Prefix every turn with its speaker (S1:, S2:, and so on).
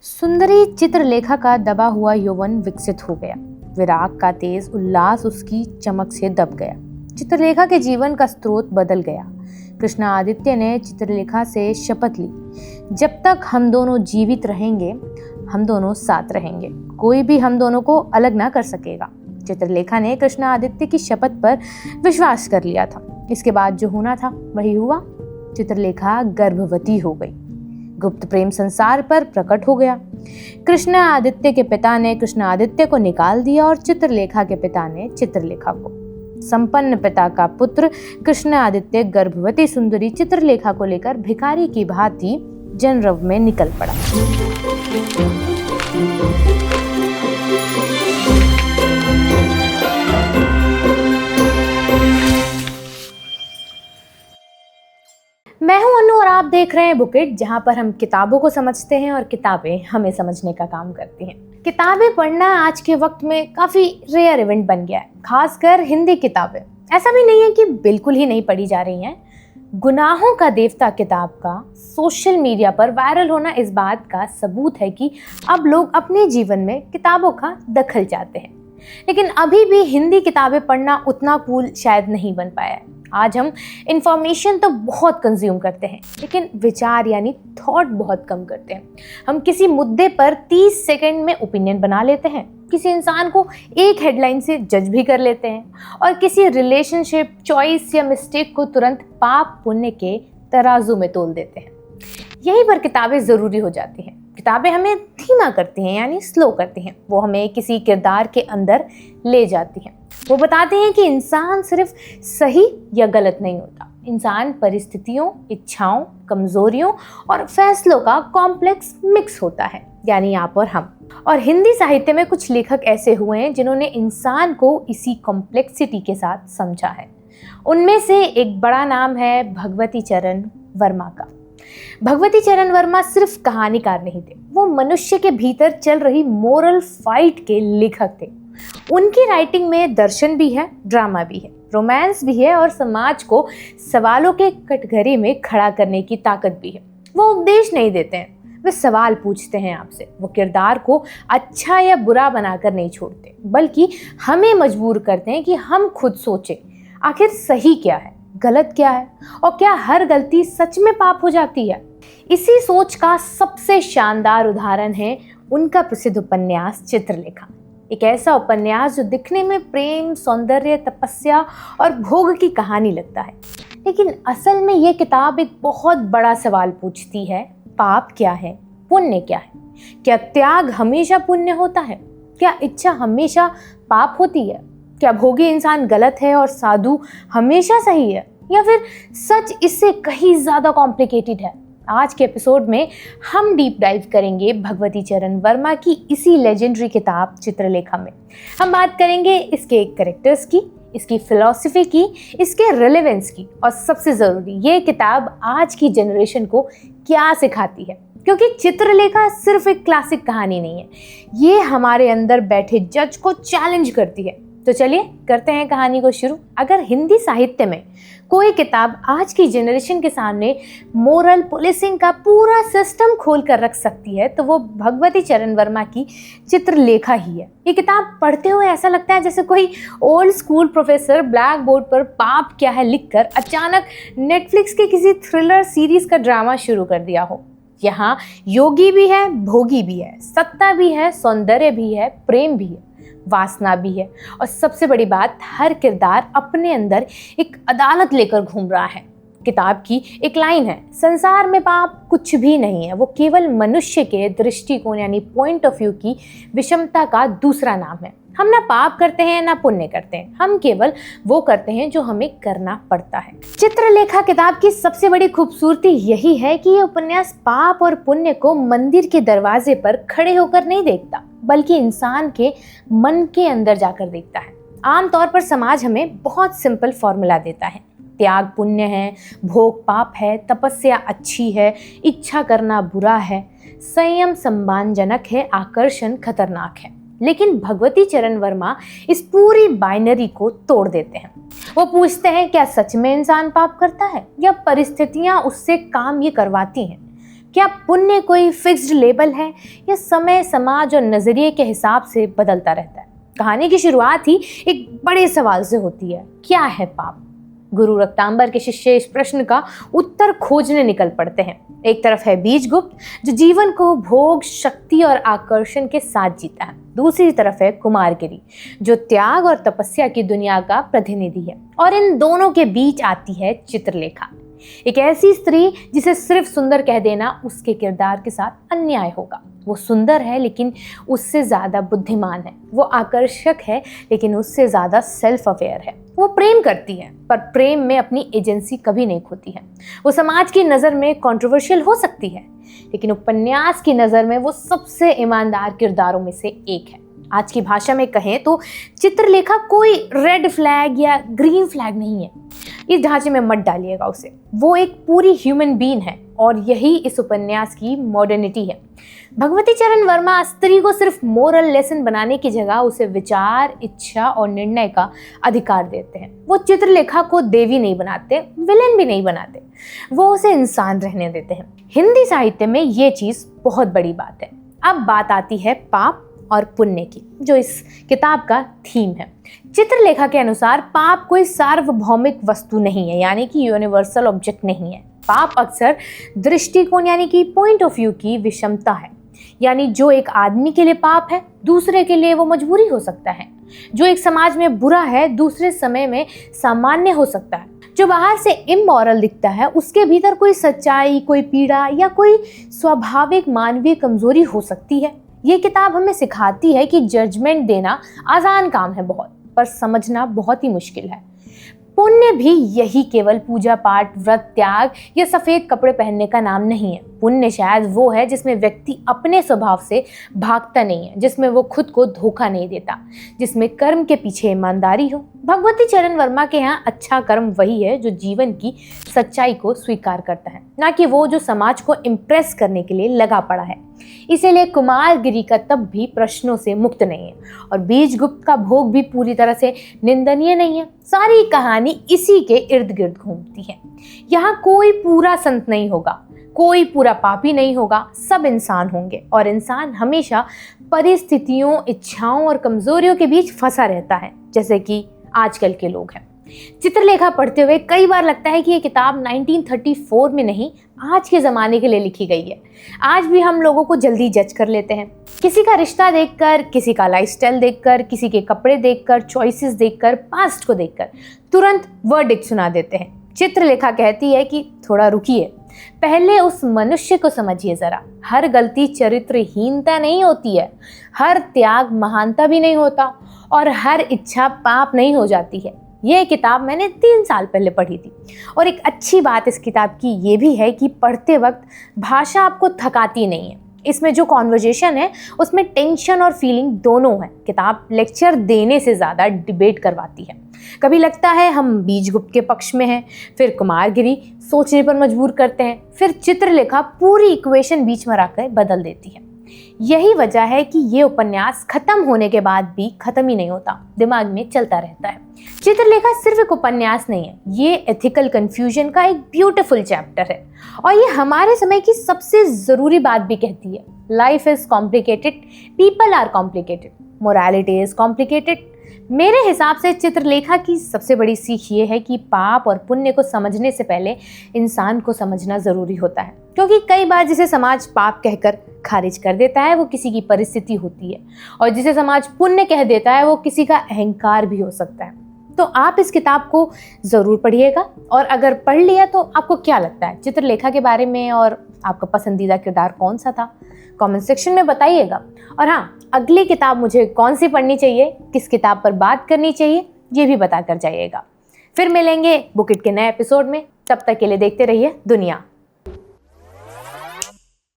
S1: सुंदरी चित्रलेखा का दबा हुआ यौवन विकसित हो गया। विराग का तेज उल्लास उसकी चमक से दब गया। चित्रलेखा के जीवन का स्रोत बदल गया। कृष्णादित्य ने चित्रलेखा से शपथ ली, जब तक हम दोनों जीवित रहेंगे हम दोनों साथ रहेंगे, कोई भी हम दोनों को अलग ना कर सकेगा। चित्रलेखा ने कृष्णादित्य की शपथ पर विश्वास कर लिया था। इसके बाद जो होना था वही हुआ। चित्रलेखा गर्भवती हो गई। गुप्त प्रेम संसार पर प्रकट हो गया। कृष्णादित्य के पिता ने कृष्णादित्य को निकाल दिया और चित्रलेखा के पिता ने चित्रलेखा को। संपन्न पिता का पुत्र कृष्णादित्य गर्भवती सुंदरी चित्रलेखा को लेकर भिखारी की भांति जनरव में निकल पड़ा। मैं हूं अनु और आप देख रहे हैं बुकेट, जहां पर हम किताबों को समझते हैं और किताबें हमें समझने का काम करती हैं। किताबें पढ़ना आज के वक्त में काफ़ी रेयर इवेंट बन गया है, खासकर हिंदी किताबें। ऐसा भी नहीं है कि बिल्कुल ही नहीं पढ़ी जा रही हैं। गुनाहों का देवता किताब का सोशल मीडिया पर वायरल होना इस बात का सबूत है कि अब लोग अपने जीवन में किताबों का दखल चाहते हैं। लेकिन अभी भी हिंदी किताबें पढ़ना उतना कूल शायद नहीं बन पाया है। आज हम इंफॉर्मेशन तो बहुत कंज्यूम करते हैं, लेकिन विचार यानी थॉट बहुत कम करते हैं। हम किसी मुद्दे पर 30 सेकंड में ओपिनियन बना लेते हैं, किसी इंसान को एक हेडलाइन से जज भी कर लेते हैं और किसी रिलेशनशिप, चॉइस या मिस्टेक को तुरंत पाप पुण्य के तराजू में तोल देते हैं। यहीं पर किताबें ज़रूरी हो जाती हैं। किताबें हमें धीमा करती हैं यानी स्लो करती हैं। वो हमें किसी किरदार के अंदर ले जाती हैं। वो बताते हैं कि इंसान सिर्फ सही या गलत नहीं होता। इंसान परिस्थितियों, इच्छाओं, कमजोरियों और फैसलों का कॉम्प्लेक्स मिक्स होता है, यानी आप और हम। और हिंदी साहित्य में कुछ लेखक ऐसे हुए हैं जिन्होंने इंसान को इसी कॉम्प्लेक्सिटी के साथ समझा है। उनमें से एक बड़ा नाम है भगवती चरण वर्मा का। भगवती चरण वर्मा सिर्फ कहानीकार नहीं थे, वो मनुष्य के भीतर चल रही मोरल फाइट के लेखक थे। उनकी राइटिंग में दर्शन भी है, ड्रामा भी है, रोमांस भी है और समाज को सवालों के कटघरे में खड़ा करने की ताकत भी है। वो उपदेश नहीं देते हैं, वे सवाल पूछते हैं आपसे। वो किरदार को अच्छा या बुरा बनाकर नहीं छोड़ते, बल्कि हमें मजबूर करते हैं कि हम खुद सोचें, आखिर सही क्या है, गलत क्या है और क्या हर गलती सच में पाप हो जाती है। इसी सोच का सबसे शानदार उदाहरण है उनका प्रसिद्ध उपन्यास चित्रलेखा। एक ऐसा उपन्यास जो दिखने में प्रेम, सौंदर्य, तपस्या और भोग की कहानी लगता है, लेकिन असल में यह किताब एक बहुत बड़ा सवाल पूछती है। पाप क्या है, पुण्य क्या है? क्या त्याग हमेशा पुण्य होता है? क्या इच्छा हमेशा पाप होती है? क्या भोगी इंसान गलत है और साधु हमेशा सही है? या फिर सच इससे कहीं ज़्यादा कॉम्प्लिकेटेड है? आज के एपिसोड में हम डीप डाइव करेंगे भगवती चरण वर्मा की इसी लेजेंडरी किताब चित्रलेखा में। हम बात करेंगे इसके कैरेक्टर्स की, इसकी फिलॉसफी की, इसके रेलेवेंस की और सबसे ज़रूरी ये किताब आज की जनरेशन को क्या सिखाती है। क्योंकि चित्रलेखा सिर्फ एक क्लासिक कहानी नहीं है, ये हमारे अंदर बैठे जज को चैलेंज करती है। तो चलिए करते हैं कहानी को शुरू। अगर हिंदी साहित्य में कोई किताब आज की जनरेशन के सामने मोरल पुलिसिंग का पूरा सिस्टम खोल कर रख सकती है तो वो भगवती चरण वर्मा की चित्रलेखा ही है। ये किताब पढ़ते हुए ऐसा लगता है जैसे कोई old school professor black board पर पाप क्या है लिखकर अचानक नेटफ्लिक्स के किसी थ्रिलर सीरीज का ड्रामा शुरू कर दिया हो। यहाँ योगी भी है, भोगी भी है, सत्ता भी है, सौंदर्य भी है, प्रेम भी है, वासना भी है और सबसे बड़ी बात, हर किरदार अपने अंदर एक अदालत लेकर घूम रहा है। किताब की एक लाइन है, संसार में पाप कुछ भी नहीं है, वो केवल मनुष्य के दृष्टिकोण यानी पॉइंट ऑफ व्यू की विषमता का दूसरा नाम है। हम ना पाप करते हैं ना पुण्य करते हैं, हम केवल वो करते हैं जो हमें करना पड़ता है। चित्रलेखा किताब की सबसे बड़ी खूबसूरती यही है कि ये उपन्यास पाप और पुण्य को मंदिर के दरवाजे पर खड़े होकर नहीं देखता, बल्कि इंसान के मन के अंदर जाकर देखता है। आमतौर पर समाज हमें बहुत सिंपल फॉर्मूला देता है, त्याग पुण्य है, भोग पाप है, तपस्या अच्छी है, इच्छा करना बुरा है, संयम सम्मानजनक है, आकर्षण खतरनाक है। लेकिन भगवती चरण वर्मा इस पूरी बाइनरी को तोड़ देते हैं। वो पूछते हैं क्या सच में इंसान पाप करता है या परिस्थितियां उससे काम ये करवाती हैं। क्या पुण्य कोई फिक्स्ड लेबल है या समय, समाज और नजरिए के हिसाब से बदलता रहता है? कहानी की शुरुआत ही एक बड़े सवाल से होती है, क्या है पाप? गुरु रक्तांबर के शिष्य इस प्रश्न का उत्तर खोजने निकल पड़ते हैं। एक तरफ है बीजगुप्त, जो जीवन को भोग, शक्ति और आकर्षण के साथ जीता है। दूसरी तरफ है कुमारगिरी, जो त्याग और तपस्या की दुनिया का प्रतिनिधि है। और इन दोनों के बीच आती है चित्रलेखा, एक ऐसी स्त्री जिसे सिर्फ सुंदर कह देना उसके किरदार के साथ अन्याय होगा। वो सुंदर है लेकिन उससे ज़्यादा बुद्धिमान है। वो आकर्षक है लेकिन उससे ज़्यादा सेल्फ अवेयर है। वो प्रेम करती है पर प्रेम में अपनी एजेंसी कभी नहीं खोती है। वो समाज की नज़र में कंट्रोवर्शियल हो सकती है लेकिन उपन्यास की नज़र में वो सबसे ईमानदार किरदारों में से एक है। आज की भाषा में कहें तो चित्रलेखा कोई रेड फ्लैग या ग्रीन फ्लैग नहीं है। इस ढांचे में मत डालिएगा उसे। वो एक पूरी ह्यूमन बीइंग है और यही इस उपन्यास की मॉडर्निटी है। भगवती चरण वर्मा स्त्री को सिर्फ मोरल लेसन बनाने की जगह उसे विचार, इच्छा और निर्णय का अधिकार देते हैं। वो चित्रलेखा को देवी नहीं बनाते, विलेन भी नहीं बनाते, वो उसे इंसान रहने देते हैं। हिंदी साहित्य में ये चीज़ बहुत बड़ी बात है। अब बात आती है पाप और पुण्य की, जो इस किताब का थीम है। चित्रलेखा के अनुसार पाप कोई सार्वभौमिक वस्तु नहीं है, यानी कि यूनिवर्सल ऑब्जेक्ट नहीं है। पाप अक्सर दृष्टिकोण यानी कि पॉइंट ऑफ व्यू की विषमता है। यानी जो एक आदमी के लिए पाप है, दूसरे के लिए वो मजबूरी हो सकता है। जो एक समाज में बुरा है, दूसरे समय में सामान्य हो सकता है। जो बाहर से इमोरल दिखता है, उसके भीतर कोई सच्चाई, कोई पीड़ा या कोई स्वाभाविक मानवीय कमजोरी हो सकती है। ये किताब हमें सिखाती है कि जजमेंट देना आसान काम है बहुत, पर समझना बहुत ही मुश्किल है। पुण्य भी यही केवल पूजा पाठ, व्रत, त्याग या सफ़ेद कपड़े पहनने का नाम नहीं है। पुण्य शायद वो है जिसमें व्यक्ति अपने स्वभाव से भागता नहीं है, जिसमें वो खुद को धोखा नहीं देता, जिसमें कर्म के पीछे ईमानदारी हो। भगवती चरण वर्मा के यहाँ अच्छा कर्म वही है जो जीवन की सच्चाई को स्वीकार करता है, ना कि वो जो समाज को इम्प्रेस करने के लिए लगा पड़ा है। इसीलिए कुमारगिरी का तब भी प्रश्नों से मुक्त नहीं है और बीजगुप्त का भोग भी पूरी तरह से निंदनीय नहीं है। सारी कहानी इसी के इर्द गिर्द घूमती है। यहाँ कोई पूरा संत नहीं होगा, कोई पूरा पापी नहीं होगा, सब इंसान होंगे और इंसान हमेशा परिस्थितियों, इच्छाओं और कमजोरियों के बीच फंसा रहता है, जैसे कि आजकल के लोग हैं। चित्रलेखा पढ़ते हुए कई बार लगता है कि ये किताब 1934 में नहीं, आज के ज़माने के लिए लिखी गई है। आज भी हम लोगों को जल्दी जज कर लेते हैं, किसी का रिश्ता देखकर, किसी का लाइफस्टाइल देखकर, किसी के कपड़े देखकर, चॉइसेस देखकर, पास्ट को देखकर तुरंत वर्डिक्ट सुना देते हैं। चित्रलेखा कहती है कि थोड़ा रुकिए, पहले उस मनुष्य को समझिए ज़रा। हर गलती चरित्रहीनता नहीं होती है, हर त्याग महानता भी नहीं होता और हर इच्छा पाप नहीं हो जाती है। ये किताब मैंने 3 साल पहले पढ़ी थी और एक अच्छी बात इस किताब की ये भी है कि पढ़ते वक्त भाषा आपको थकाती नहीं है। इसमें जो कॉन्वर्जेशन है उसमें टेंशन और फीलिंग दोनों है। किताब लेक्चर देने से ज़्यादा डिबेट करवाती है। कभी लगता है हम बीजगुप्त के पक्ष में हैं, फिर कुमारगिरी सोचने पर मजबूर करते हैं, फिर चित्रलेखा पूरी इक्वेशन बीच में रखकर बदल देती है। यही वजह है कि ये उपन्यास खत्म होने के बाद भी खत्म ही नहीं होता, दिमाग में चलता रहता है। चित्रलेखा सिर्फ एक उपन्यास नहीं है, ये एथिकल कंफ्यूजन का एक ब्यूटीफुल चैप्टर है और ये हमारे समय की सबसे ज़रूरी बात भी कहती है। Life is complicated, people are complicated, morality is complicated. मेरे हिसाब से चित्रलेखा की सबसे बड़ी सीख ये है कि पाप और पुण्य को समझने से पहले इंसान को समझना ज़रूरी होता है, क्योंकि कई बार जिसे समाज पाप कहकर खारिज कर देता है वो किसी की परिस्थिति होती है और जिसे समाज पुण्य कह देता है वो किसी का अहंकार भी हो सकता है। तो आप इस किताब को ज़रूर पढ़िएगा और अगर पढ़ लिया तो आपको क्या लगता है चित्रलेखा के बारे में और आपका पसंदीदा किरदार कौन सा था, कमेंट सेक्शन में बताइएगा। और हाँ, अगली किताब मुझे कौन सी पढ़नी चाहिए, किस किताब पर बात करनी चाहिए, ये भी बता कर जाइएगा। फिर मिलेंगे बुक इट के नए एपिसोड में। तब तक के लिए देखते रहिए दुनिया।